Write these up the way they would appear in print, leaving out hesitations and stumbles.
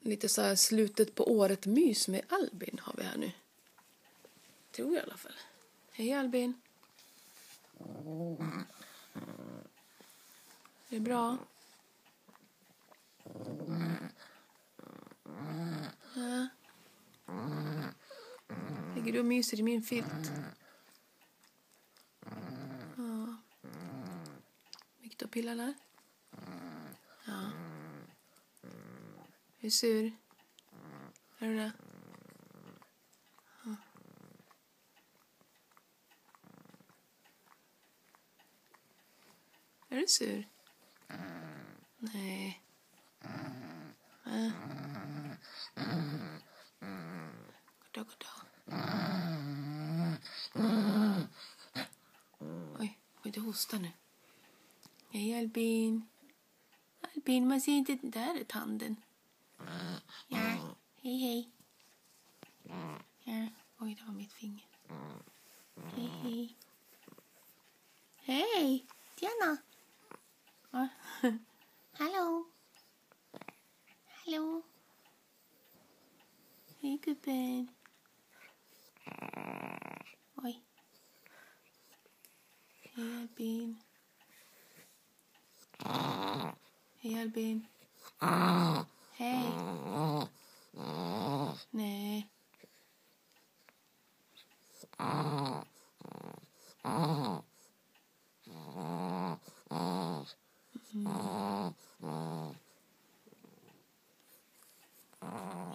Lite så här slutet på året mys med Albin har vi här nu. Tror jag i alla fall. Hej Albin. Det är bra. Ja. Ligger du och myser i min filt? Ja. Viktor pillar där. Ja. Är du sur? Är du det? Ja. Är du sur? Nej. Goddag. Oj, du hostar nu. Hej Albin. Albin, man ser inte. Där är tanden. Ja, hej. Ja, oj, det var mitt finger. Hej. Hej, Diana. Ja. Hallå. Hej gubben. Oj. Hej Albin. Hej. Nej.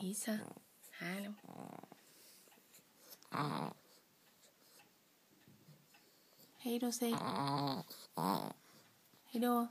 Isa. Hallå. Hej då, säg. Hej då.